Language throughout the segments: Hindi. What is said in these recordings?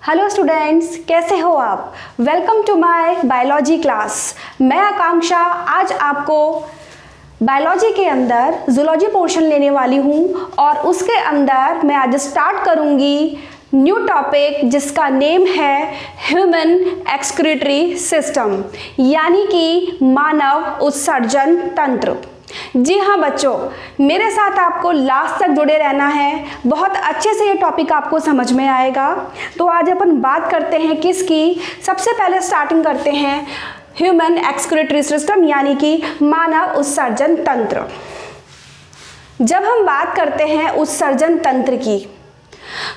हेलो स्टूडेंट्स, कैसे हो आप। Welcome to my biology class. मैं आकांक्षा आज आपको बायोलॉजी के अंदर जूलॉजी पोर्शन लेने वाली हूँ और उसके अंदर मैं आज स्टार्ट करूँगी न्यू टॉपिक जिसका नेम है ह्यूमन एक्सक्रीटरी सिस्टम, यानी कि मानव उत्सर्जन तंत्र। जी हाँ बच्चों, मेरे साथ आपको लास्ट तक जुड़े रहना है, बहुत अच्छे से ये टॉपिक आपको समझ में आएगा। तो आज अपन बात करते हैं किसकी। सबसे पहले स्टार्टिंग करते हैं ह्यूमन एक्सक्रीटरी सिस्टम, यानी कि मानव उत्सर्जन तंत्र। जब हम बात करते हैं उत्सर्जन तंत्र की,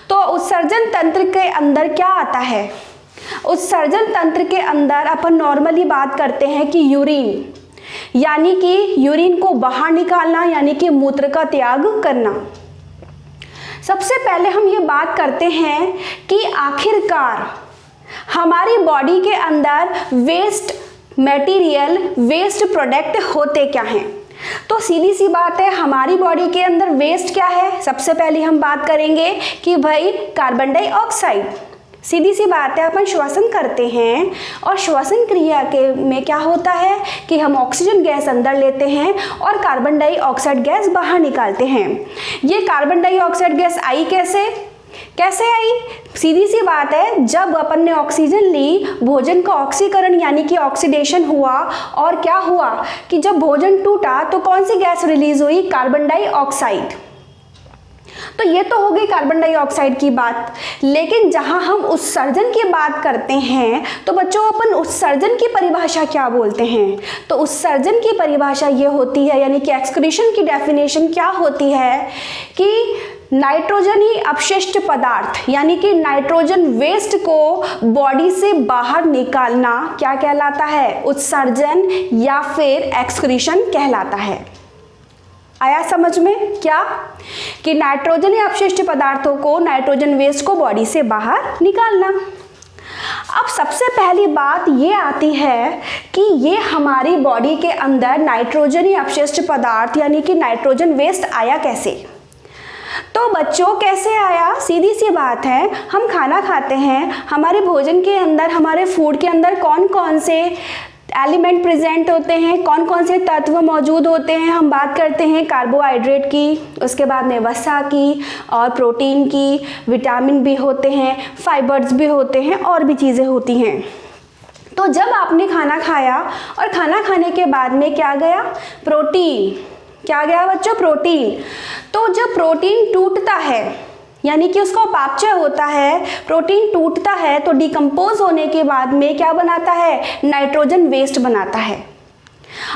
तो उत्सर्जन तंत्र के अंदर क्या आता है। उत्सर्जन तंत्र के अंदर अपन नॉर्मली बात करते हैं कि यूरिन, यानी कि यूरिन को बाहर निकालना, यानी कि मूत्र का त्याग करना। सबसे पहले हम ये बात करते हैं कि आखिरकार हमारी बॉडी के अंदर वेस्ट मटेरियल, वेस्ट प्रोडक्ट होते क्या हैं। तो सीधी सी बात है, हमारी बॉडी के अंदर वेस्ट क्या है। सबसे पहले हम बात करेंगे कि भाई कार्बन डाइऑक्साइड। सीधी सी बात है, अपन श्वसन करते हैं और श्वसन क्रिया के में क्या होता है कि हम ऑक्सीजन गैस अंदर लेते हैं और कार्बन डाइऑक्साइड गैस बाहर निकालते हैं। ये कार्बन डाइऑक्साइड गैस आई कैसे आई। सीधी सी बात है, जब अपन ने ऑक्सीजन ली, भोजन का ऑक्सीकरण यानी कि ऑक्सीडेशन हुआ, और क्या हुआ कि जब भोजन टूटा तो कौन सी गैस रिलीज हुई, कार्बन डाइऑक्साइड। तो ये तो हो गई कार्बन डाइऑक्साइड की बात। लेकिन जहां हम उत्सर्जन की बात करते हैं तो बच्चों अपन उत्सर्जन की परिभाषा क्या बोलते हैं। तो उत्सर्जन की परिभाषा ये होती है, यानी कि एक्सक्रीशन की डेफिनेशन क्या होती है कि नाइट्रोजन ही अपशिष्ट पदार्थ, यानी कि नाइट्रोजन वेस्ट को बॉडी से बाहर निकालना क्या कहलाता है, उत्सर्जन या फिर एक्सक्रीशन कहलाता है। आया समझ में क्या कि नाइट्रोजन या अपशिष्ट पदार्थों को, नाइट्रोजन वेस्ट को बॉडी से बाहर निकालना। अब सबसे पहली बात ये आती है कि ये हमारी बॉडी के अंदर नाइट्रोजन या अपशिष्ट पदार्थ यानी कि नाइट्रोजन वेस्ट आया कैसे। तो बच्चों कैसे आया, सीधी सी बात है, हम खाना खाते हैं, हमारे भोजन के अंदर, हमारे फूड के अंदर कौन कौन से एलिमेंट प्रेजेंट होते हैं, कौन कौन से तत्व मौजूद होते हैं। हम बात करते हैं कार्बोहाइड्रेट की, उसके बाद में वसा की और प्रोटीन की, विटामिन भी होते हैं, फाइबर्स भी होते हैं और भी चीज़ें होती हैं। तो जब आपने खाना खाया और खाना खाने के बाद में क्या गया, प्रोटीन। क्या गया बच्चों, प्रोटीन। तो जब प्रोटीन टूटता है, यानी कि उसका उपापचय होता है, प्रोटीन टूटता है, तो डिकम्पोज होने के बाद में क्या बनाता है, नाइट्रोजन वेस्ट बनाता है।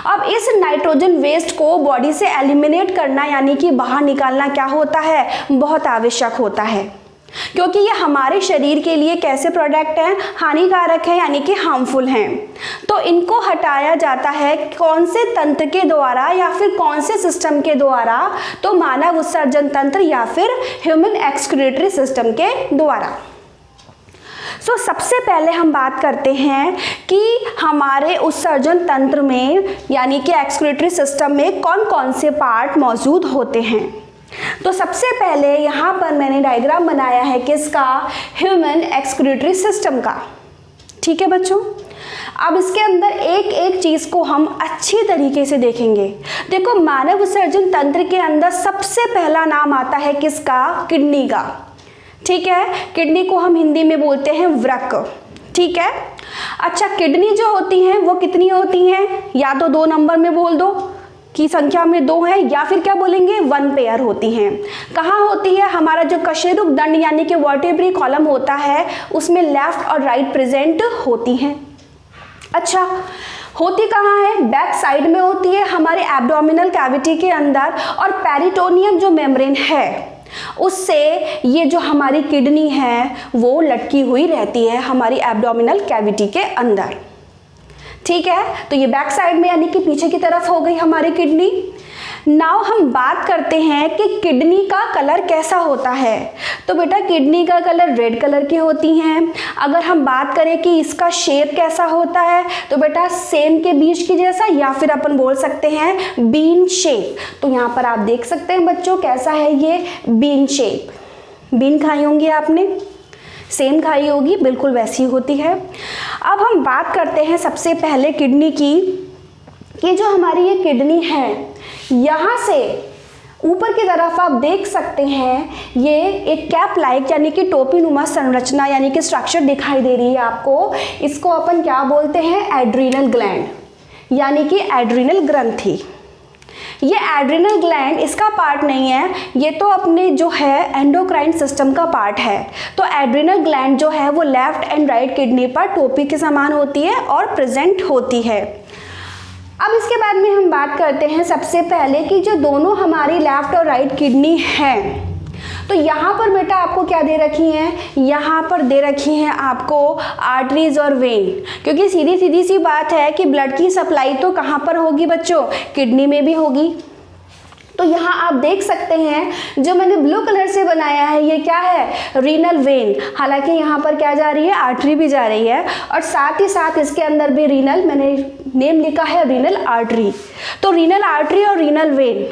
अब इस नाइट्रोजन वेस्ट को बॉडी से एलिमिनेट करना, यानी कि बाहर निकालना क्या होता है, बहुत आवश्यक होता है, क्योंकि ये हमारे शरीर के लिए कैसे प्रोडक्ट हैं, हानिकारक है, यानी कि हार्मफुल हैं। तो इनको हटाया जाता है कौन से तंत्र के द्वारा या फिर कौन से सिस्टम के द्वारा, तो मानव उत्सर्जन तंत्र या फिर ह्यूमन एक्सक्रीटरी सिस्टम के द्वारा। सबसे पहले हम बात करते हैं कि हमारे उत्सर्जन तंत्र में, यानी कि एक्सक्रीटरी सिस्टम में कौन कौन से पार्ट मौजूद होते हैं। तो सबसे पहले यहाँ पर मैंने डायग्राम बनाया है किसका, ह्यूमन एक्सक्रीटरी सिस्टम का। ठीक है बच्चों, अब इसके अंदर एक एक चीज़ को हम अच्छी तरीके से देखेंगे। देखो, मानव उत्सर्जन तंत्र के अंदर सबसे पहला नाम आता है किसका, किडनी का। ठीक है, किडनी को हम हिंदी में बोलते हैं वृक्क। ठीक है, अच्छा, किडनी जो होती हैं वो कितनी होती हैं, या तो 2 नंबर में बोल दो की संख्या में 2 है, या फिर क्या बोलेंगे 1 पेयर होती हैं। कहाँ होती है, हमारा जो कशेरुक दंड यानी कि वर्टेब्री कॉलम होता है उसमें लेफ्ट और राइट प्रेजेंट होती हैं। अच्छा, होती कहाँ है, बैक साइड में होती है हमारे एब्डोमिनल कैविटी के अंदर, और पेरिटोनियम जो मेम्ब्रेन है उससे ये जो हमारी किडनी है वो लटकी हुई रहती है हमारी एब्डोमिनल कैविटी के अंदर। ठीक है, तो ये बैक साइड में यानी कि पीछे की तरफ हो गई हमारी किडनी। नाउ हम बात करते हैं कि किडनी का कलर कैसा होता है। तो बेटा किडनी का कलर रेड कलर की होती हैं। अगर हम बात करें कि इसका शेप कैसा होता है, तो बेटा सेम के बीच की जैसा, या फिर अपन बोल सकते हैं बीन शेप। तो यहाँ पर आप देख सकते हैं बच्चों कैसा है ये बीन शेप। बीन खाई होंगी आपने। सेम खाई होगी, बिल्कुल वैसी होती है। अब हम बात करते हैं सबसे पहले किडनी की, कि जो हमारी ये किडनी है, यहाँ से ऊपर की तरफ आप देख सकते हैं ये एक कैप लाइक यानी कि टोपी नुमा संरचना यानी कि स्ट्रक्चर दिखाई दे रही है आपको। इसको अपन क्या बोलते हैं? एड्रीनल ग्लैंड यानी कि एड्रीनल ग्रंथि। ये एड्रीनल ग्लैंड इसका पार्ट नहीं है, ये तो अपने जो है एंडोक्राइन सिस्टम का पार्ट है। तो एड्रीनल ग्लैंड जो है वो लेफ्ट एंड राइट किडनी पर टोपी के समान होती है और प्रेजेंट होती है। अब इसके बाद में हम बात करते हैं सबसे पहले कि जो दोनों हमारी लेफ्ट और राइट किडनी है, तो यहाँ पर बेटा आपको क्या दे रखी हैं? यहाँ पर दे रखी हैं आपको आर्टरीज और वेन, क्योंकि सीधी सी बात है कि ब्लड की सप्लाई तो कहाँ पर होगी बच्चों? किडनी में भी होगी। तो यहाँ आप देख सकते हैं जो मैंने ब्लू कलर से बनाया है ये क्या है? Renal vein. हालांकि यहाँ पर क्या जा रही है? आर्टरी भी जा रही है, और साथ ही साथ इसके अंदर भी रीनल, मैंने नेम लिखा है रीनल आर्टरी। तो रीनल आर्टरी और रीनल वेन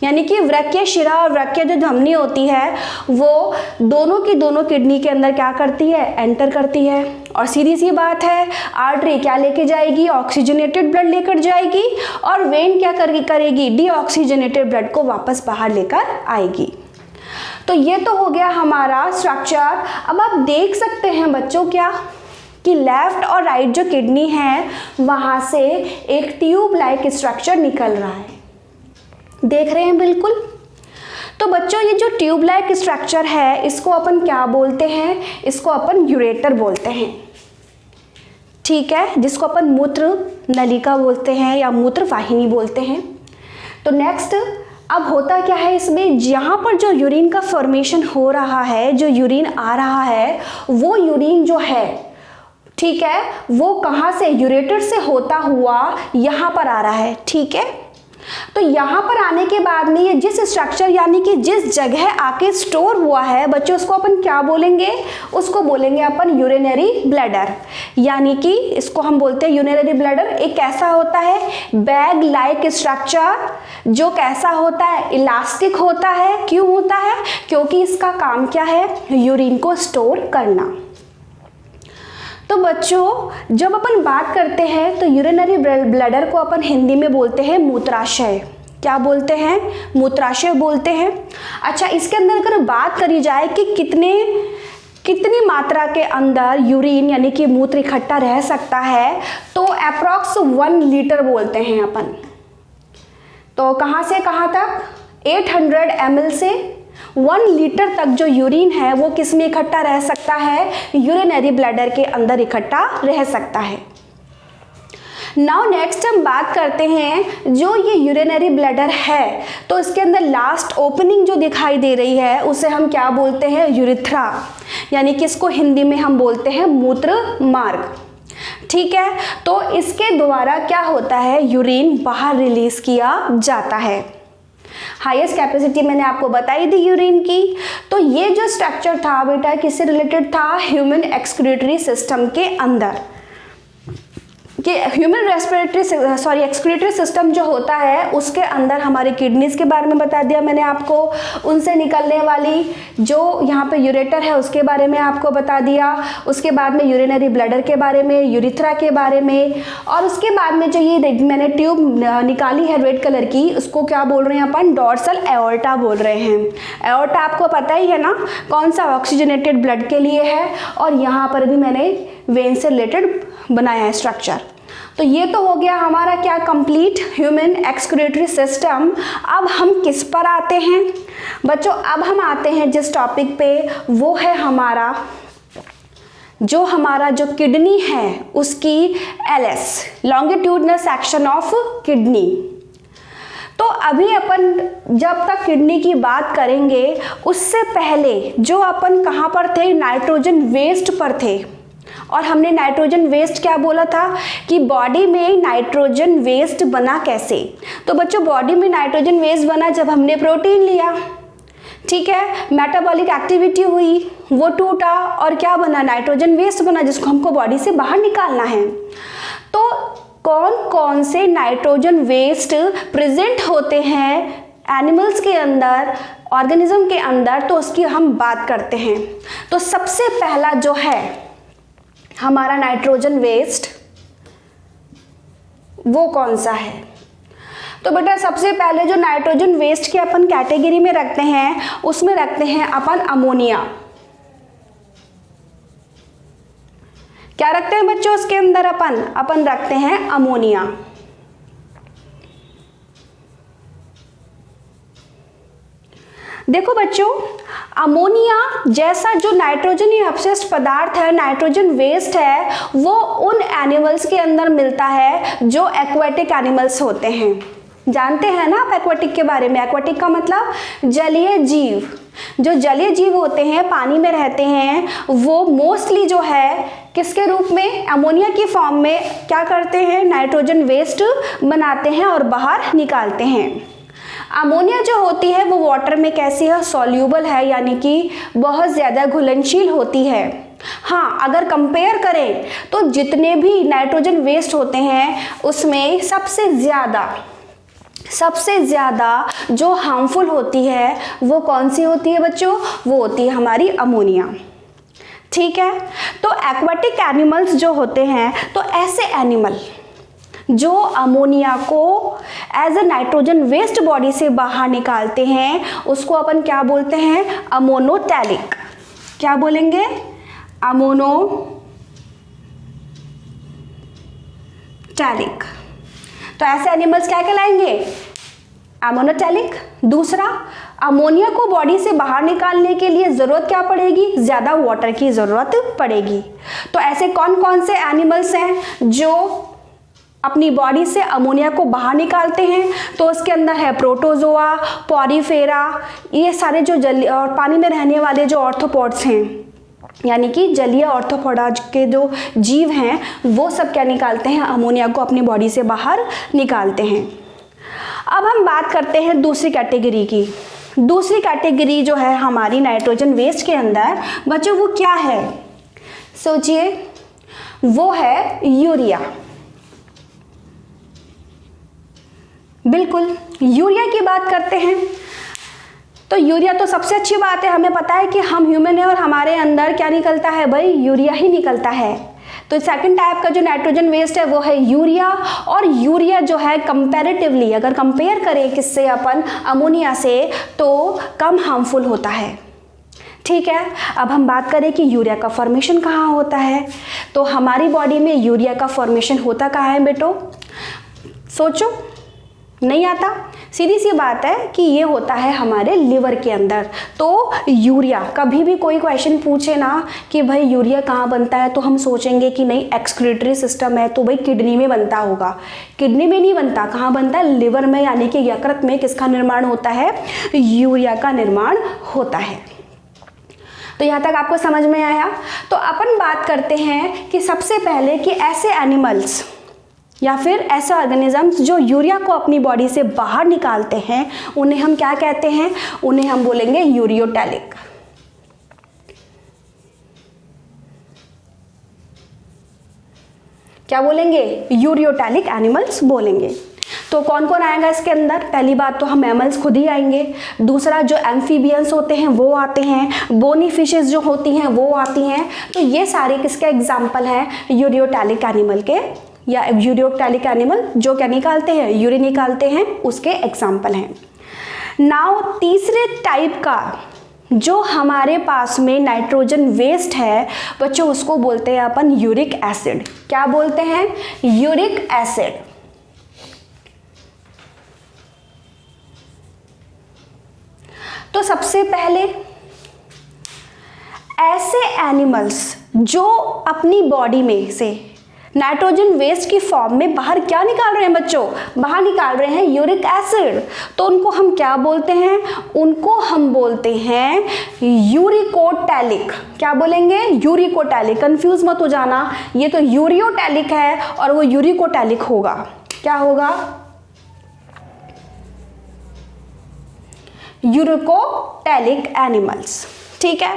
यानी कि वृक्कीय शिरा और वृक्कीय जो धमनी होती है वो दोनों की दोनों किडनी के अंदर क्या करती है? एंटर करती है। और सीधी सी बात है, आर्टरी क्या लेके जाएगी? ऑक्सीजनेटेड ब्लड लेकर जाएगी, और वेन क्या करेगी? डीऑक्सीजनेटेड ब्लड को वापस बाहर लेकर आएगी। तो ये तो हो गया हमारा स्ट्रक्चर। अब आप देख सकते हैं बच्चों क्या कि लेफ्ट और राइट जो किडनी है वहाँ से एक ट्यूब लाइक स्ट्रक्चर निकल रहा है, देख रहे हैं बिल्कुल। तो बच्चों ये जो ट्यूब लाइक स्ट्रक्चर है इसको अपन क्या बोलते हैं? इसको अपन यूरेटर बोलते हैं, ठीक है, जिसको अपन मूत्र नलिका बोलते हैं या मूत्र वाहिनी बोलते हैं। तो नेक्स्ट अब होता क्या है इसमें? यहाँ पर जो यूरिन का फॉर्मेशन हो रहा है, जो यूरिन आ रहा है, वो यूरिन जो है, ठीक है, वो कहाँ से? यूरेटर से होता हुआ यहाँ पर आ रहा है, ठीक है। तो यहाँ पर आने के बाद में ये जिस स्ट्रक्चर यानी कि जिस जगह आके स्टोर हुआ है बच्चों, उसको अपन क्या बोलेंगे? उसको बोलेंगे अपन यूरिनरी ब्लैडर, यानी कि इसको हम बोलते हैं यूरिनरी ब्लैडर। एक कैसा होता है? बैग लाइक स्ट्रक्चर, जो कैसा होता है? इलास्टिक होता है। क्यों होता है? क्योंकि इसका काम क्या है? यूरिन को स्टोर करना। तो बच्चों जब अपन बात करते हैं तो यूरिनरी ब्लैडर को अपन हिंदी में बोलते हैं मूत्राशय। क्या बोलते हैं? मूत्राशय बोलते हैं। अच्छा, इसके अंदर अगर बात करी जाए कि कितनी मात्रा के अंदर यूरिन यानी कि मूत्र इकट्ठा रह सकता है, तो अप्रॉक्स 1 लीटर बोलते हैं अपन। तो कहाँ से कहाँ तक? 800 ml से 1 लीटर तक जो यूरिन है वो किस में इकट्ठा रह सकता है? यूरिनरी ब्लैडर के अंदर इकट्ठा रह सकता है। नाउ नेक्स्ट हम बात करते हैं जो ये यूरिनरी ब्लैडर है, तो इसके अंदर लास्ट ओपनिंग जो दिखाई दे रही है उसे हम क्या बोलते हैं? यूरिथ्रा, यानी कि इसको हिंदी में हम बोलते हैं मूत्र मार्ग, ठीक है। तो इसके द्वारा क्या होता है? यूरिन बाहर रिलीज किया जाता है। हाईएस्ट कैपेसिटी मैंने आपको बताई दी यूरिन की। तो ये जो स्ट्रक्चर था बेटा किससे रिलेटेड था? ह्यूमन एक्सक्रीटरी सिस्टम के अंदर। कि ह्यूमन एक्सक्रीटरी सिस्टम जो होता है उसके अंदर हमारी किडनीज के बारे में बता दिया मैंने आपको, उनसे निकलने वाली जो यहाँ पे यूरेटर है उसके बारे में आपको बता दिया, उसके बाद में यूरिनरी ब्लैडर के बारे में, यूरिथ्रा के बारे में, और उसके बाद में जो ये मैंने ट्यूब निकाली है रेड कलर की उसको क्या बोल रहे हैं अपन? डॉर्सल एओर्टा बोल रहे हैं। एओर्टा आपको पता ही है ना कौन सा? ऑक्सीजनेटेड ब्लड के लिए है, और यहाँ पर भी मैंने वेन से रिलेटेड बनाया है स्ट्रक्चर। तो ये तो हो गया हमारा क्या? Complete human excretory system. अब हम किस पर आते हैं बच्चों? अब हम आते हैं जिस टॉपिक पे, वो है हमारा जो किडनी है उसकी LS, longitudinal section of kidney. तो अभी अपन जब तक किडनी की बात करेंगे उससे पहले जो अपन कहाँ पर थे? नाइट्रोजन वेस्ट पर थे। और हमने नाइट्रोजन वेस्ट क्या बोला था कि बॉडी में नाइट्रोजन वेस्ट बना कैसे? तो बच्चों बॉडी में नाइट्रोजन वेस्ट बना जब हमने प्रोटीन लिया, ठीक है, मेटाबॉलिक एक्टिविटी हुई, वो टूटा और क्या बना? नाइट्रोजन वेस्ट बना, जिसको हमको बॉडी से बाहर निकालना है। तो कौन कौन से नाइट्रोजन वेस्ट प्रेजेंट होते हैं एनिमल्स के अंदर, ऑर्गेनिज्म के अंदर, तो उसकी हम बात करते हैं। तो सबसे पहला जो है हमारा नाइट्रोजन वेस्ट, वो कौन सा है? तो बेटा सबसे पहले जो नाइट्रोजन वेस्ट की अपन कैटेगरी में रखते हैं उसमें रखते हैं अपन अमोनिया। क्या रखते हैं बच्चों उसके अंदर? अपन रखते हैं अमोनिया। देखो बच्चों, अमोनिया जैसा जो नाइट्रोजन अपशिष्ट पदार्थ है, नाइट्रोजन वेस्ट है, वो उन एनिमल्स के अंदर मिलता है जो एक्वेटिक एनिमल्स होते हैं। जानते हैं ना आप एक्वेटिक के बारे में? एक्वेटिक का मतलब जलीय जीव। जो जलीय जीव होते हैं, पानी में रहते हैं, वो मोस्टली जो है किसके रूप में? अमोनिया की फॉर्म में क्या करते हैं? नाइट्रोजन वेस्ट बनाते हैं और बाहर निकालते हैं। अमोनिया जो होती है वो वाटर में कैसी है? सॉल्यूबल है, यानी कि बहुत ज़्यादा घुलनशील होती है। हाँ, अगर कंपेयर करें तो जितने भी नाइट्रोजन वेस्ट होते हैं उसमें सबसे ज़्यादा जो हार्मफुल होती है वो कौन सी होती है बच्चों? वो होती है हमारी अमोनिया। ठीक है, तो एक्वाटिक एनिमल्स जो होते हैं, तो ऐसे एनिमल जो अमोनिया को as a nitrogen waste body से बाहर निकालते हैं उसको अपन क्या बोलते हैं? अमोनोटैलिक। क्या बोलेंगे? अमोनोटैलिक। तो ऐसे एनिमल्स क्या कहलाएंगे? अमोनोटैलिक। दूसरा, अमोनिया को बॉडी से बाहर निकालने के लिए ज़रूरत क्या पड़ेगी? ज़्यादा वाटर की ज़रूरत पड़ेगी। तो ऐसे कौन कौन से एनिमल्स हैं जो अपनी बॉडी से अमोनिया को बाहर निकालते हैं? तो उसके अंदर है प्रोटोजोआ, पॉरीफेरा, ये सारे जो जलीय और पानी में रहने वाले जो ऑर्थ्रोपोड्स हैं, यानी कि जलीय ऑर्थ्रोपोडा के जो जीव हैं, वो सब क्या निकालते हैं? अमोनिया को अपनी बॉडी से बाहर निकालते हैं। अब हम बात करते हैं दूसरी कैटेगरी की। दूसरी कैटेगरी जो है हमारी नाइट्रोजन वेस्ट के अंदर बच्चों, वो क्या है? सोचिए, वो है यूरिया। बिल्कुल, यूरिया की बात करते हैं। तो यूरिया तो सबसे अच्छी बात है, हमें पता है कि हम ह्यूमन है और हमारे अंदर क्या निकलता है भाई? यूरिया ही निकलता है। तो सेकंड टाइप का जो नाइट्रोजन वेस्ट है वो है यूरिया। और यूरिया जो है कंपैरेटिवली अगर कंपेयर करें किससे? अपन अमोनिया से, तो कम हार्मफुल होता है। ठीक है, अब हम बात करें कि यूरिया का फॉर्मेशन कहाँ होता है। तो हमारी बॉडी में यूरिया का फॉर्मेशन होता कहाँ है बेटो? सोचो, नहीं आता? सीधी सी बात है कि ये होता है हमारे लिवर के अंदर। तो यूरिया, कभी भी कोई क्वेश्चन पूछे ना कि भाई यूरिया कहाँ बनता है, तो हम सोचेंगे कि नहीं एक्सक्रीटरी सिस्टम है तो भाई किडनी में बनता होगा। किडनी में नहीं बनता, कहाँ बनता है? लिवर में, यानी कि यकृत में किसका निर्माण होता है? यूरिया का निर्माण होता है। तो यहाँ तक आपको समझ में आया? तो अपन बात करते हैं कि सबसे पहले कि ऐसे एनिमल्स या फिर ऐसे ऑर्गेनिजम्स जो यूरिया को अपनी बॉडी से बाहर निकालते हैं उन्हें हम क्या कहते हैं? उन्हें हम बोलेंगे यूरियोटैलिक। क्या बोलेंगे? यूरियोटैलिक एनिमल्स बोलेंगे। तो कौन कौन आएगा इसके अंदर? पहली बात तो हम मैमल्स खुद ही आएंगे। दूसरा, जो एम्फीबियंस होते हैं वो आते हैं। बोनी फिशेस जो होती हैं वो आती हैं। तो ये सारे किसके एग्जाम्पल हैं? यूरियोटैलिक एनिमल के, या यूरियोटैलिक एनिमल जो क्या निकालते हैं? यूरिन निकालते हैं, उसके एग्जाम्पल हैं। नाउ तीसरे टाइप का जो हमारे पास में नाइट्रोजन वेस्ट है बच्चों, उसको बोलते हैं अपन यूरिक एसिड। क्या बोलते हैं? Uric acid. तो सबसे पहले ऐसे एनिमल्स जो अपनी बॉडी में से नाइट्रोजन वेस्ट की फॉर्म में बाहर क्या निकाल रहे हैं बच्चों? बाहर निकाल रहे हैं यूरिक एसिड। तो उनको हम क्या बोलते हैं? उनको हम बोलते हैं यूरिकोटैलिक। क्या बोलेंगे? यूरिकोटैलिक। कंफ्यूज मत हो जाना, ये तो यूरियोटैलिक है और वो यूरिकोटैलिक होगा। क्या होगा? Uricotelic animals. ठीक है,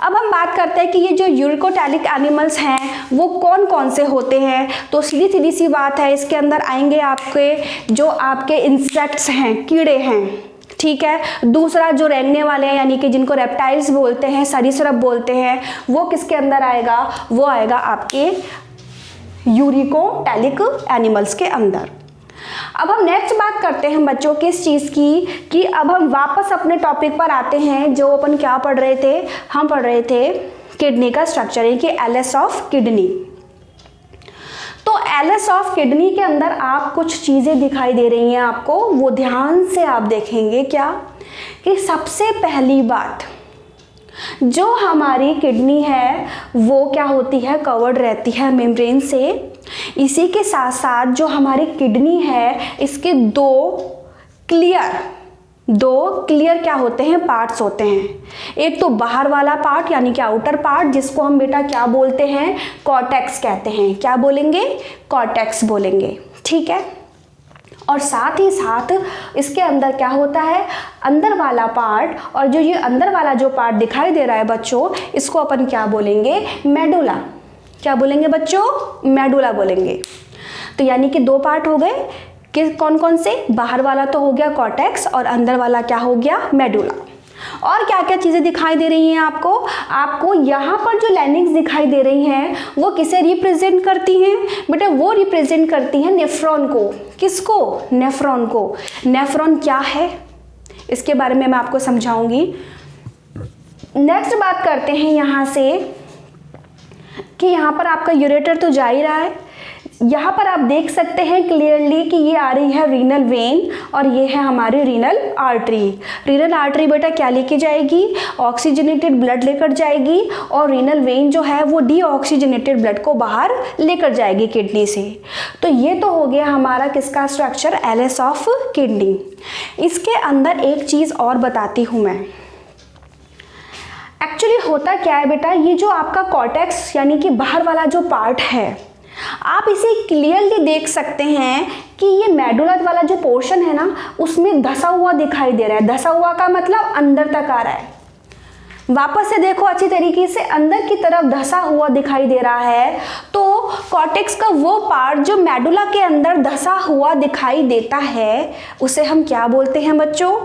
अब हम बात करते हैं कि ये जो यूरिकोटैलिक एनिमल्स हैं वो कौन कौन से होते हैं। तो सीधी सीधी सी बात है, इसके अंदर आएंगे आपके जो आपके इंसेक्ट्स हैं, कीड़े हैं, ठीक है। दूसरा जो रेंगने वाले हैं यानी कि जिनको रेप्टाइल्स बोलते हैं, सरीसृप बोलते हैं, वो किसके अंदर आएगा, वो आएगा आपके यूरिकोटैलिक एनिमल्स के अंदर। अब हम नेक्स्ट बात करते हैं बच्चों किस चीज़ की, कि अब हम वापस अपने टॉपिक पर आते हैं। जो अपन क्या पढ़ रहे थे, हम पढ़ रहे थे किडनी का स्ट्रक्चर, यानी कि एलएस ऑफ किडनी। तो एलएस ऑफ किडनी के अंदर आप कुछ चीज़ें दिखाई दे रही हैं आपको, वो ध्यान से आप देखेंगे क्या, कि सबसे पहली बात जो हमारी किडनी है वो क्या होती है, कवर्ड रहती है मेम्ब्रेन से। इसी के साथ साथ जो हमारी किडनी है इसके दो क्लियर क्या होते हैं, पार्ट्स होते हैं। एक तो बाहर वाला पार्ट यानी कि आउटर पार्ट, जिसको हम बेटा क्या बोलते हैं, कॉर्टेक्स कहते हैं। क्या बोलेंगे, कॉर्टेक्स बोलेंगे, ठीक है। और साथ ही साथ इसके अंदर क्या होता है, अंदर वाला पार्ट, और जो ये अंदर वाला जो पार्ट दिखाई दे रहा है बच्चों, इसको अपन क्या बोलेंगे, मेडुला। क्या बोलेंगे बच्चों, मेडुला बोलेंगे। तो यानी कि दो पार्ट हो गए, कि कौन कौन से, बाहर वाला तो हो गया कॉर्टेक्स और अंदर वाला क्या हो गया, मेडुला। और क्या क्या चीज़ें दिखाई दे रही हैं आपको यहाँ पर जो लैनिंग्स दिखाई दे रही हैं वो किसे रिप्रेजेंट करती हैं बेटा, वो रिप्रेजेंट करती हैं नेफ्रॉन को। किसको, नेफ्रॉन को। नेफ्रॉन क्या है इसके बारे में मैं आपको समझाऊंगी। नेक्स्ट बात करते हैं यहाँ से कि यहाँ पर आपका यूरेटर तो जा ही रहा है। यहाँ पर आप देख सकते हैं क्लियरली कि ये आ रही है रीनल वेन और ये है हमारी रीनल आर्टरी। रीनल आर्टरी बेटा क्या लेके जाएगी, ऑक्सीजनेटेड ब्लड लेकर जाएगी, और रीनल वेन जो है वो डीऑक्सीजनेटेड ब्लड को बाहर लेकर जाएगी किडनी से। तो ये तो हो गया हमारा किसका स्ट्रक्चर, एलएस ऑफ किडनी। इसके अंदर एक चीज़ और बताती हूँ मैं। एक्चुअली होता क्या है बेटा, ये जो आपका कॉर्टेक्स यानी कि बाहर वाला जो पार्ट है, आप इसे क्लियरली देख सकते हैं कि ये मेडुला वाला जो पोर्शन है ना, उसमें धसा हुआ दिखाई दे रहा है। धसा हुआ का मतलब अंदर तक आ रहा है। वापस से देखो अच्छी तरीके से, अंदर की तरफ धसा हुआ दिखाई दे रहा है। तो कॉर्टेक्स का वो पार्ट जो मेडुला के अंदर धसा हुआ दिखाई देता है, उसे हम क्या बोलते हैं बच्चों,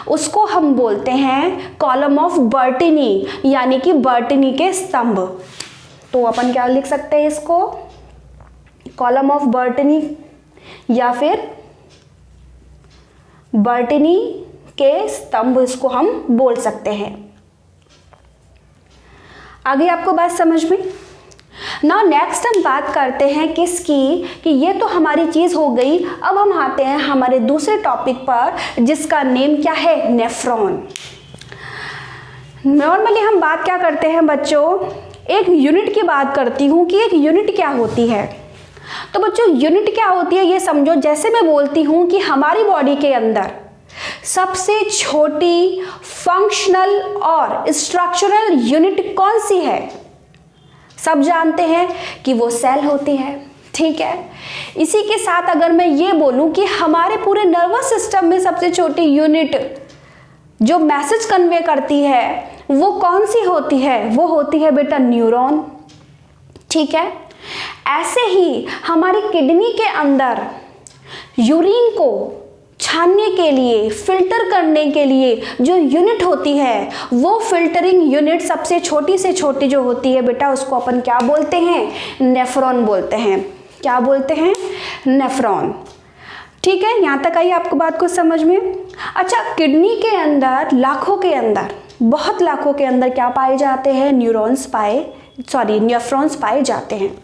उसको हम बोलते हैं कॉलम ऑफ बर्टिनी, यानी कि बर्टिनी के स्तंभ। तो अपन क्या लिख सकते हैं इसको, कॉलम ऑफ बर्टिनी या फिर बर्टिनी के स्तंभ, इसको हम बोल सकते हैं। आगे आपको बात समझ में। नाउ नेक्स्ट हम बात करते हैं किसकी, कि ये तो हमारी चीज हो गई। अब हम आते हैं हमारे दूसरे टॉपिक पर, जिसका नेम क्या है, नेफ्रॉन। नॉर्मली हम बात क्या करते हैं बच्चों, एक यूनिट की बात करती हूँ कि एक यूनिट क्या होती है। तो बच्चों यूनिट क्या होती है ये समझो। जैसे मैं बोलती हूँ कि हमारी बॉडी के अंदर सबसे छोटी फंक्शनल और स्ट्रक्चरल यूनिट कौन सी है, सब जानते हैं कि वो सेल होती है, ठीक है। इसी के साथ अगर मैं ये बोलूं कि हमारे पूरे नर्वस सिस्टम में सबसे छोटी यूनिट जो मैसेज कन्वे करती है वो कौन सी होती है, वो होती है बेटा न्यूरॉन, ठीक है। ऐसे ही हमारी किडनी के अंदर यूरिन को छानने के लिए, फिल्टर करने के लिए जो यूनिट होती है, वो फिल्टरिंग यूनिट सबसे छोटी से छोटी जो होती है बेटा, उसको अपन क्या बोलते हैं, नेफ्रॉन बोलते हैं। क्या बोलते हैं, नेफ्रॉन, ठीक है। यहाँ तक आई आपको बात को समझ में। अच्छा, किडनी के अंदर लाखों के अंदर, बहुत लाखों के अंदर क्या पाए जाते हैं, नेफ्रॉन्स पाए जाते हैं।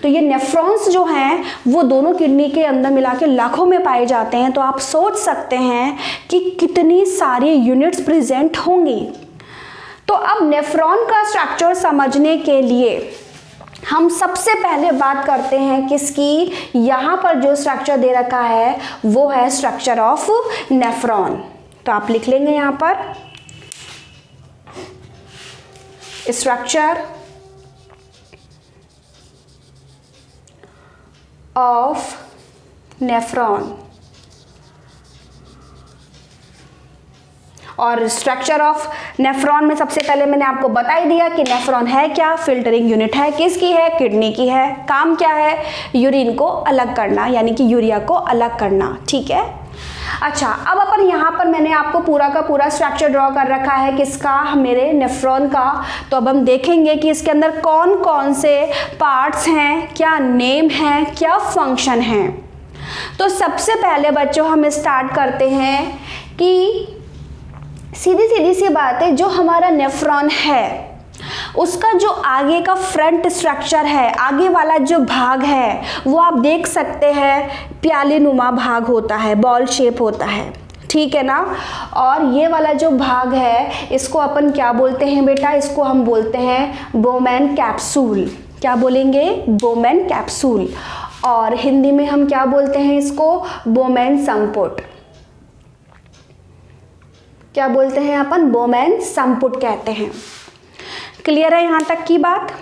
तो ये नेफ्रॉन्स जो हैं वो दोनों किडनी के अंदर मिला के लाखों में पाए जाते हैं। तो आप सोच सकते हैं कि कितनी सारी यूनिट्स प्रेजेंट होंगी। तो अब नेफ्रॉन का स्ट्रक्चर समझने के लिए हम सबसे पहले बात करते हैं किसकी, यहाँ पर जो स्ट्रक्चर दे रखा है वो है स्ट्रक्चर ऑफ नेफ्रॉन। तो आप लिख लेंगे यहाँ पर स्ट्रक्चर ऑफ नेफ्रॉन। और स्ट्रक्चर ऑफ नेफ्रॉन में सबसे पहले मैंने आपको बता ही दिया कि नेफ्रॉन है क्या, फिल्टरिंग यूनिट है, किसकी है, किडनी की है, काम क्या है, यूरिन को अलग करना यानी कि यूरिया को अलग करना, ठीक है। अच्छा, अब अपन यहाँ पर मैंने आपको पूरा का पूरा स्ट्रक्चर ड्रॉ कर रखा है किसका, मेरे नेफ्रॉन का। तो अब हम देखेंगे कि इसके अंदर कौन कौन से पार्ट्स हैं, क्या नेम है, क्या फंक्शन है। तो सबसे पहले बच्चों हम स्टार्ट करते हैं कि सीधी सी बात है, जो हमारा नेफ्रॉन है उसका जो आगे का फ्रंट स्ट्रक्चर है, आगे वाला जो भाग है वो आप देख सकते हैं प्याली नुमा भाग होता है, बॉल शेप होता है, ठीक है ना। और ये वाला जो भाग है इसको अपन क्या बोलते हैं बेटा, इसको हम बोलते हैं बोमेन कैप्सूल। क्या बोलेंगे, बोमेन कैप्सूल। और हिंदी में हम क्या बोलते हैं इसको, बोमेन संपुट। क्या बोलते हैं अपन, बोमेन संपुट कहते हैं। क्लियर है यहाँ तक की बात।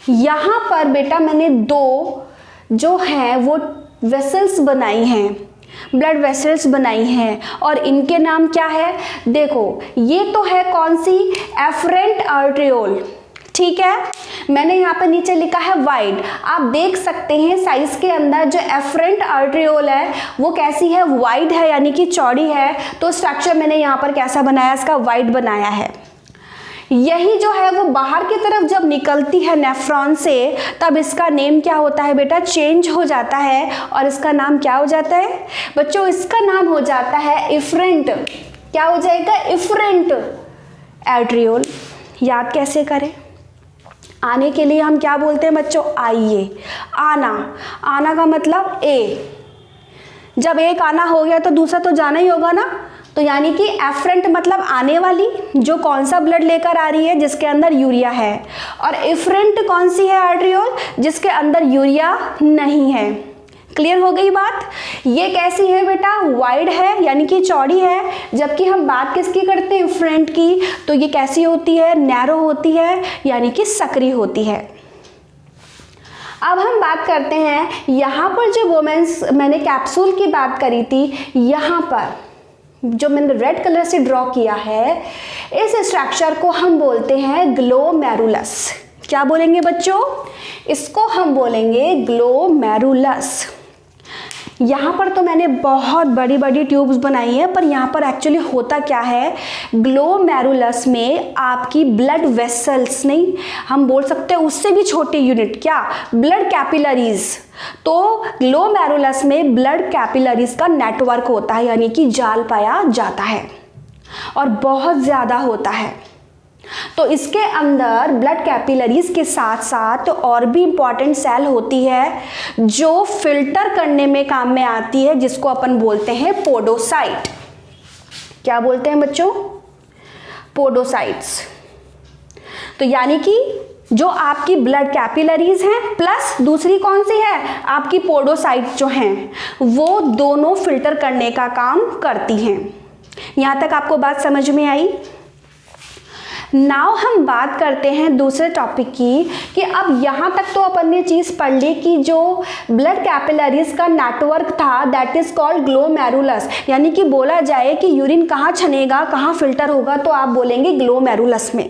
यहाँ पर बेटा मैंने दो जो हैं वो वेसल्स बनाई हैं, ब्लड वेसल्स बनाई हैं, और इनके नाम क्या है, देखो ये तो है कौन सी, एफरेंट आर्टरियोल, ठीक है। मैंने यहाँ पर नीचे लिखा है वाइड, आप देख सकते हैं साइज के अंदर जो एफरेंट आर्टरियोल है वो कैसी है, वाइड है यानी कि चौड़ी है। तो स्ट्रक्चर मैंने यहाँ पर कैसा बनाया, इसका वाइड बनाया है। यही जो है वो बाहर की तरफ जब निकलती है नेफ्रॉन से तब इसका नेम क्या होता है बेटा, चेंज हो जाता है, और इसका नाम क्या हो जाता है बच्चों, इसका नाम हो जाता है इफरेंट। क्या हो जाएगा, इफरेंट आर्टरियोल। याद कैसे करें, आने के लिए हम क्या बोलते हैं बच्चों, आइए, आना, आना का मतलब ए, जब एक आना हो गया तो दूसरा तो जाना ही होगा ना। तो यानी कि एफरेंट मतलब आने वाली, जो कौन सा ब्लड लेकर आ रही है, जिसके अंदर यूरिया है, और इफरेंट कौन सी है आर्टरियोल, जिसके अंदर यूरिया नहीं है। क्लियर हो गई बात। ये कैसी है बेटा, वाइड है यानी कि चौड़ी है, जबकि हम बात किसकी करते हैं, इफरेंट की, तो ये कैसी होती है, नैरो होती है यानी कि सकरी होती है। अब हम बात करते हैं यहाँ पर जो वोमेन्स मैंने कैप्सूल की बात करी थी, यहाँ पर जो मैंने रेड कलर से ड्रॉ किया है, इस स्ट्रक्चर को हम बोलते हैं ग्लोमेरुलस। क्या बोलेंगे बच्चों, इसको हम बोलेंगे ग्लोमेरुलस। यहाँ पर तो मैंने बहुत बड़ी बड़ी ट्यूब्स बनाई है, पर यहाँ पर एक्चुअली होता क्या है, ग्लोमेरुलस में आपकी ब्लड वेसल्स, नहीं हम बोल सकते हैं उससे भी छोटी यूनिट, क्या, ब्लड कैपिलरीज। तो ग्लोमेरुलस में ब्लड कैपिलरीज का नेटवर्क होता है यानी कि जाल पाया जाता है, और बहुत ज़्यादा होता है। तो इसके अंदर ब्लड कैपिलरीज के साथ साथ और भी इंपॉर्टेंट सेल होती है जो फिल्टर करने में काम में आती है, जिसको अपन बोलते हैं पोडोसाइट। क्या बोलते हैं बच्चों, पोडोसाइट्स। तो यानी कि जो आपकी ब्लड कैपिलरीज हैं प्लस दूसरी कौन सी है, आपकी पोडोसाइट जो हैं, वो दोनों फिल्टर करने का काम करती हैं। यहाँ तक आपको बात समझ में आई। नाउ हम बात करते हैं दूसरे टॉपिक की, कि अब यहाँ तक तो अपन ने चीज़ पढ़ ली कि जो ब्लड कैपिलरीज का नेटवर्क था दैट इज कॉल्ड ग्लोमेरुलस, यानी कि बोला जाए कि यूरिन कहाँ छनेगा, कहाँ फिल्टर होगा, तो आप बोलेंगे ग्लोमेरुलस में।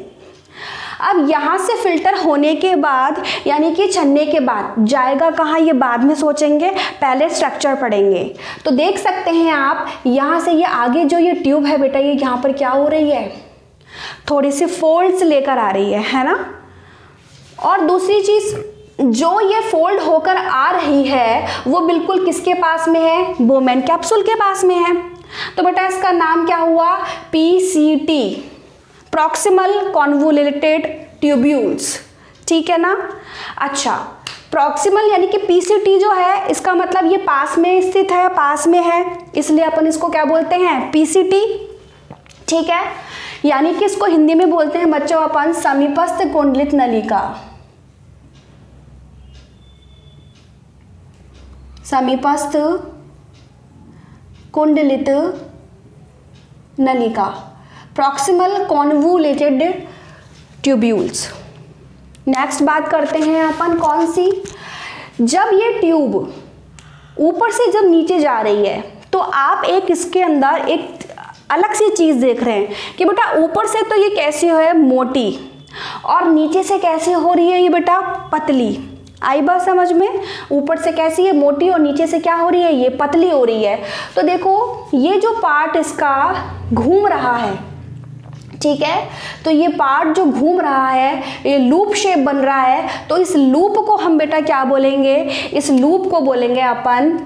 अब यहाँ से फिल्टर होने के बाद यानी कि छनने के बाद जाएगा कहाँ, ये बाद में सोचेंगे, पहले स्ट्रक्चर पढ़ेंगे। तो देख सकते हैं आप यहाँ से ये आगे जो ये ट्यूब है बेटा, ये यहाँ पर क्या हो रही है, थोड़ी सी फोल्ड्स लेकर आ रही है ना। और दूसरी चीज, जो ये फोल्ड होकर आ रही है वो बिल्कुल किसके पास में है, बोमेन कैप्सूल के पास में है। तो बेटा इसका नाम क्या हुआ, PCT, प्रॉक्सिमल कॉन्वोल्यूटेड ट्यूब्यूल्स, ठीक है ना। अच्छा, प्रॉक्सिमल यानी कि PCT जो है, इसका मतलब ये पास में स्थित है, पास में है, इसलिए अपन इसको क्या बोलते हैं, PCT, ठीक है। यानी कि इसको हिंदी में बोलते हैं बच्चों अपन समीपस्थ कुंडलित नलिका, समीपस्थ कुंडलित नलिका, प्रॉक्सिमल कॉन्वोल्यूटेड ट्यूब्यूल्स। नेक्स्ट बात करते हैं अपन कौन सी, जब ये ट्यूब ऊपर से जब नीचे जा रही है तो आप एक इसके अंदर एक अलग सी चीज़ देख रहे हैं कि बेटा ऊपर से तो ये कैसी है मोटी और नीचे से कैसे हो रही है ये बेटा पतली। आई बात समझ में? ऊपर से कैसी है मोटी और नीचे से क्या हो रही है ये पतली हो रही है। तो देखो ये जो पार्ट इसका घूम रहा है, ठीक है, तो ये पार्ट जो घूम रहा है ये लूप शेप बन रहा है। तो इस लूप को हम बेटा क्या बोलेंगे? इस लूप को बोलेंगे अपन,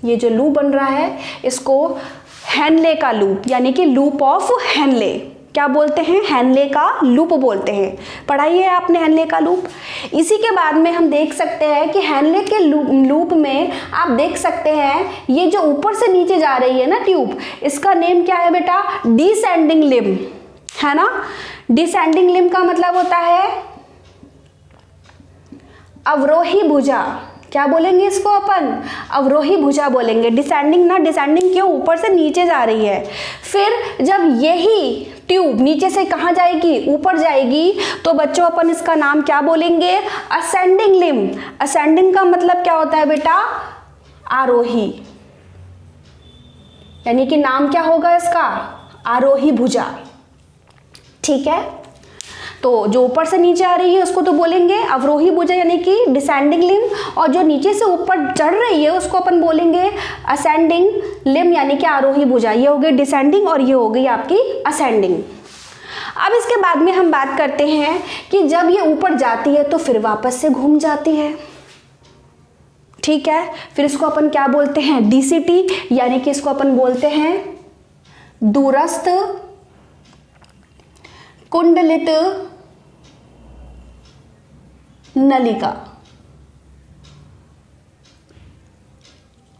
ये जो लूप बन रहा है इसको हेनले का लूप, यानी कि लूप ऑफ हेनले। क्या बोलते हैं? हेनले का लूप बोलते हैं। पढ़ाई है आपने हेनले का लूप। इसी के बाद में हम देख सकते हैं कि हेनले के लूप में आप देख सकते हैं ये जो ऊपर से नीचे जा रही है ना ट्यूब, इसका नेम क्या है बेटा? डिसेंडिंग लिम्ब, है ना। डिसेंडिंग लिम्ब का मतलब होता है अवरोही भुजा। क्या बोलेंगे इसको अपन? अवरोही भुजा बोलेंगे। डिसेंडिंग ना, डिसेंडिंग क्यों? ऊपर से नीचे जा रही है। फिर जब यही ट्यूब नीचे से कहाँ जाएगी? ऊपर जाएगी, तो बच्चों अपन इसका नाम क्या बोलेंगे? Ascending limb. असेंडिंग का मतलब क्या होता है बेटा? आरोही, यानी कि नाम क्या होगा इसका? आरोही भुजा, ठीक है। तो जो ऊपर से नीचे आ रही है उसको तो बोलेंगे अवरोही भुजा, यानी कि डिसेंडिंग लिम्ब, और जो नीचे से ऊपर चढ़ रही है उसको अपन बोलेंगे असेंडिंग लिम्ब, यानी कि आरोही भुजा। ये हो गई डिसेंडिंग और ये हो गई आपकी असेंडिंग। अब इसके बाद में हम बात करते हैं कि जब ये ऊपर जाती है तो फिर वापस से घूम जाती है, ठीक है। फिर इसको अपन क्या बोलते हैं? डीसीटी, यानी कि इसको अपन बोलते हैं दूरस्थ कुंडलित नलिका,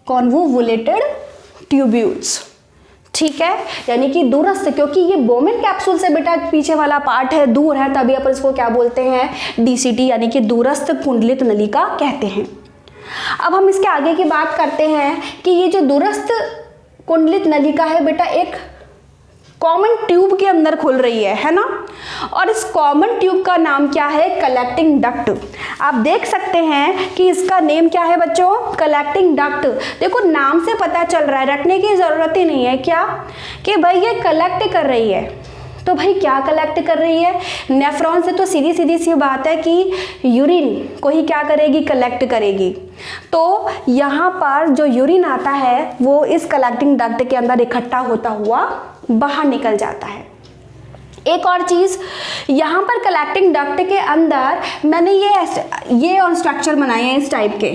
कॉन्वोलुलेटेड ट्यूब्यूल्स, ठीक है। यानी कि दूरस्थ, क्योंकि ये बोमेन कैप्सूल से बेटा पीछे वाला पार्ट है, दूर है, तभी अपन इसको क्या बोलते हैं? डीसीटी, यानी कि दूरस्थ कुंडलित नलिका कहते हैं। अब हम इसके आगे की बात करते हैं कि ये जो दूरस्थ कुंडलित नलिका है बेटा एक कॉमन ट्यूब के अंदर खुल रही है ना। और इस कॉमन ट्यूब का नाम क्या है? Collecting duct. आप देख सकते हैं कि इसका नेम क्या है बच्चों? Collecting duct. देखो नाम से पता चल रहा है, रटने की जरूरत ही नहीं है क्या, कि भाई ये कलेक्ट कर रही है। तो भाई क्या कलेक्ट कर रही है? नेफ्रॉन से तो सीधी सीधी सी बात है कि यूरिन को ही क्या करेगी? कलेक्ट करेगी। तो यहाँ पर जो यूरिन आता है वो इस कलेक्टिंग डक्ट के अंदर इकट्ठा होता हुआ बाहर निकल जाता है। एक और चीज़, यहाँ पर कलेक्टिंग डक्ट के अंदर मैंने ये और स्ट्रक्चर बनाए हैं इस टाइप के,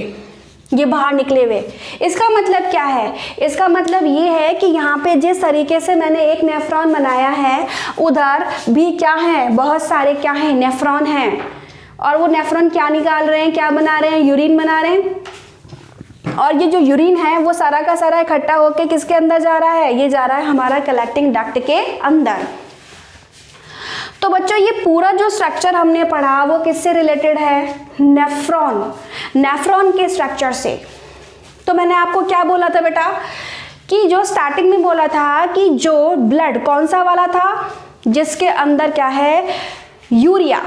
ये बाहर निकले हुए। इसका मतलब क्या है? इसका मतलब ये है कि यहाँ पे जिस तरीके से मैंने एक नेफ्रॉन बनाया है उधर भी क्या है? बहुत सारे क्या हैं? नेफ्रॉन हैं। और वो नेफ्रॉन क्या निकाल रहे हैं? क्या बना रहे हैं? यूरिन बना रहे हैं। और ये जो यूरिन है वो सारा का सारा इकट्ठा होकर किसके अंदर जा रहा है? ये जा रहा है हमारा कलेक्टिंग डक्ट के अंदर। तो बच्चों ये पूरा जो स्ट्रक्चर हमने पढ़ा वो किससे रिलेटेड है? नेफ्रॉन, नेफ्रॉन के स्ट्रक्चर से। तो मैंने आपको क्या बोला था बेटा कि जो स्टार्टिंग में बोला था कि जो ब्लड कौन सा वाला था? जिसके अंदर क्या है? यूरिया।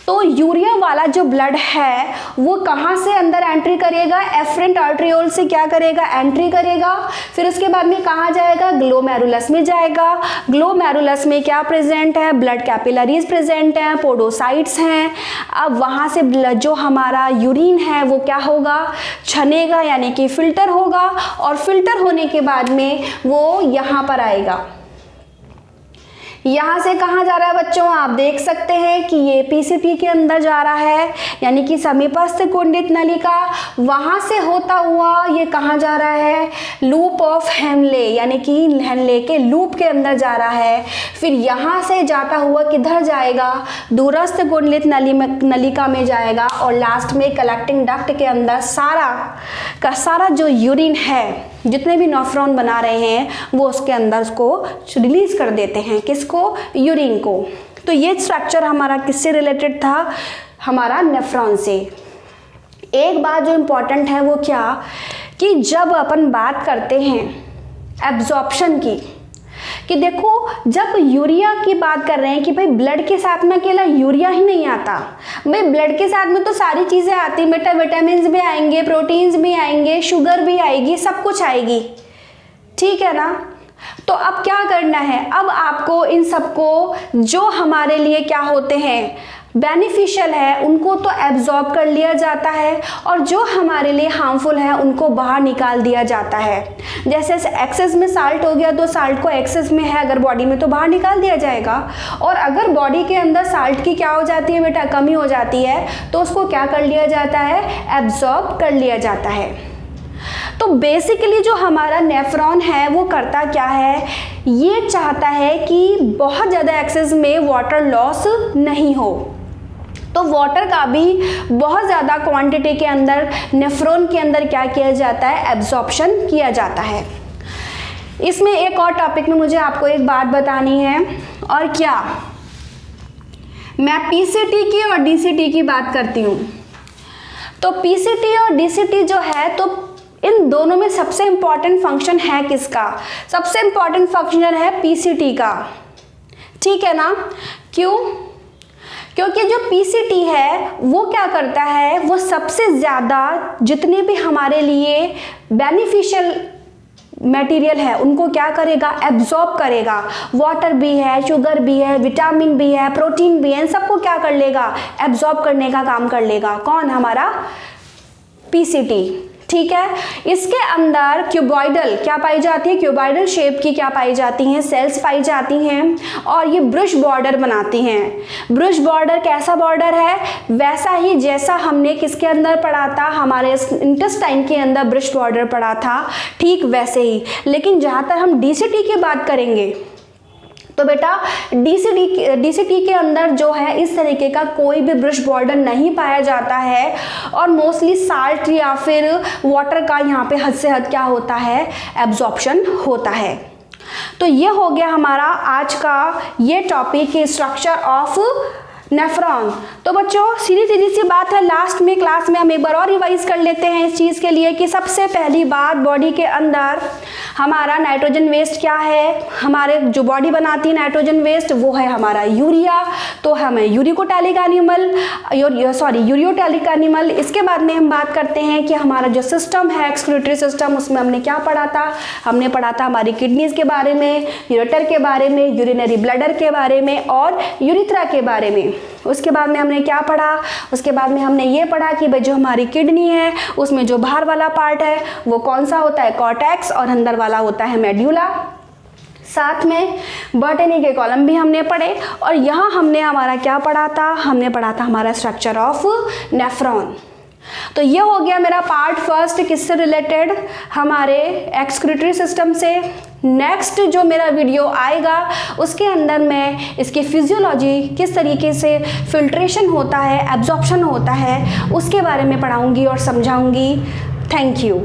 तो यूरिया वाला जो ब्लड है वो कहाँ से अंदर एंट्री करेगा? एफरेंट आर्टरियोल से क्या करेगा? एंट्री करेगा। फिर उसके बाद में कहाँ जाएगा? ग्लोमेरुलस में जाएगा। ग्लोमेरुलस में क्या प्रेजेंट है? ब्लड कैपिलरीज प्रेजेंट हैं, पोडोसाइट्स हैं। अब वहाँ से ब्लड जो हमारा यूरिन है वो क्या होगा? छनेगा, यानी कि फिल्टर होगा। और फिल्टर होने के बाद में वो यहाँ पर आएगा। यहाँ से कहाँ जा रहा है बच्चों? आप देख सकते हैं कि ये पीसीपी के अंदर जा रहा है, यानी कि समीपस्थ कुंडित नलिका। वहाँ से होता हुआ ये कहाँ जा रहा है? लूप ऑफ हेनले, यानी कि हेनले के लूप के अंदर जा रहा है। फिर यहाँ से जाता हुआ किधर जाएगा? दूरस्थ कुंडलित नलिका में जाएगा। और लास्ट में कलेक्टिंग डक्ट के अंदर सारा का सारा जो यूरिन है, जितने भी नेफ्रॉन बना रहे हैं वो उसके अंदर उसको रिलीज कर देते हैं। किसको? यूरिन को। तो ये स्ट्रक्चर हमारा किससे रिलेटेड था? हमारा नेफ्रॉन से। एक बात जो इम्पोर्टेंट है वो क्या, कि जब अपन बात करते हैं एब्जॉर्प्शन की, कि देखो जब यूरिया की बात कर रहे हैं कि भाई ब्लड के साथ में अकेला यूरिया ही नहीं आता, भाई ब्लड के साथ में तो सारी चीज़ें आती, बेटा विटामिन भी आएंगे, प्रोटीन्स भी आएंगे, शुगर भी आएगी, सब कुछ आएगी, ठीक है ना। तो अब क्या करना है, अब आपको इन सबको जो हमारे लिए क्या होते हैं बेनिफिशियल है उनको तो एब्जॉर्ब कर लिया जाता है, और जो हमारे लिए हार्मफुल है उनको बाहर निकाल दिया जाता है। जैसे एक्सेस में साल्ट हो गया तो साल्ट को एक्सेस में है अगर बॉडी में तो बाहर निकाल दिया जाएगा, और अगर बॉडी के अंदर साल्ट की क्या हो जाती है बेटा, कमी हो जाती है, तो उसको क्या कर लिया जाता है, एब्जॉर्ब कर लिया जाता है। तो बेसिकली जो हमारा नेफ्रॉन है वो करता क्या है, ये चाहता है कि बहुत ज़्यादा एक्सेस में वाटर लॉस नहीं हो, तो वाटर का भी बहुत ज़्यादा क्वांटिटी के अंदर नेफ्रॉन के अंदर क्या किया जाता है, एब्जॉर्प्शन किया जाता है। इसमें एक और टॉपिक में मुझे आपको एक बात बतानी है, और क्या, मैं पीसीटी की और डीसीटी की बात करती हूँ। तो पीसीटी और डीसीटी जो है, तो इन दोनों में सबसे इंपॉर्टेंट फंक्शन है किसका, सबसे इंपॉर्टेंट फंक्शन है पीसीटी का, ठीक है ना। क्यों, क्योंकि जो पीसीटी है वो क्या करता है, वो सबसे ज़्यादा जितने भी हमारे लिए बेनिफिशियल मटेरियल है उनको क्या करेगा, एब्जॉर्ब करेगा। वाटर भी है, शुगर भी है, विटामिन भी है, प्रोटीन भी है, इन सबको क्या कर लेगा, एब्जॉर्ब करने का काम कर लेगा। कौन, हमारा पीसीटी, ठीक है। इसके अंदर क्यूबॉइडल क्या पाई जाती है, क्यूबॉइडल शेप की क्या पाई जाती हैं, सेल्स पाई जाती हैं, और ये ब्रश बॉर्डर बनाती हैं। ब्रश बॉर्डर कैसा बॉर्डर है, वैसा ही जैसा हमने किसके अंदर पढ़ा था, हमारे इंटेस्टाइन के अंदर ब्रश बॉर्डर पढ़ा था, ठीक वैसे ही। लेकिन जहाँ तक हम डीसीटी की बात करेंगे तो बेटा डीसीटी के अंदर जो है इस तरीके का कोई भी ब्रश बॉर्डर नहीं पाया जाता है, और मोस्टली साल्ट या फिर वाटर का यहाँ पे हद से हद क्या होता है, एब्जॉर्प्शन होता है। तो ये हो गया हमारा आज का ये टॉपिक, स्ट्रक्चर ऑफ नेफ्रॉन। तो बच्चों सीधी सी बात है, लास्ट में क्लास में हम एक बार और रिवाइज कर लेते हैं इस चीज़ के लिए कि सबसे पहली बात, बॉडी के अंदर हमारा नाइट्रोजन वेस्ट क्या है, हमारे जो बॉडी बनाती है नाइट्रोजन वेस्ट वो है हमारा यूरिया, तो हमें यूरियोटैलिक एनिमल। इसके बाद में हम बात करते हैं कि हमारा जो सिस्टम है एक्सक्रीटरी सिस्टम, उसमें हमने क्या पढ़ा था, हमने पढ़ा था हमारी किडनीज के बारे में, यूरेटर के बारे में, यूरिनरी ब्लैडर के बारे में, और यूरिथ्रा के बारे में। उसके बाद में हमने क्या पढ़ा, उसके बाद में हमने ये पढ़ा कि भाई जो हमारी किडनी है उसमें जो बाहर वाला पार्ट है वो कौन सा होता है, कॉर्टेक्स, और अंदर वाला होता है मेड्यूला। साथ में बॉटनी के कॉलम भी हमने पढ़े, और यहाँ हमने हमारा क्या पढ़ा था, हमने पढ़ा था हमारा स्ट्रक्चर ऑफ नेफ्रॉन। तो ये हो गया मेरा पार्ट फर्स्ट, किससे रिलेटेड, हमारे एक्सक्रीटरी सिस्टम से। नेक्स्ट जो मेरा वीडियो आएगा उसके अंदर मैं इसकी फिजियोलॉजी, किस तरीके से फिल्ट्रेशन होता है, एब्जॉर्प्शन होता है, उसके बारे में पढ़ाऊंगी और समझाऊंगी। Thank you.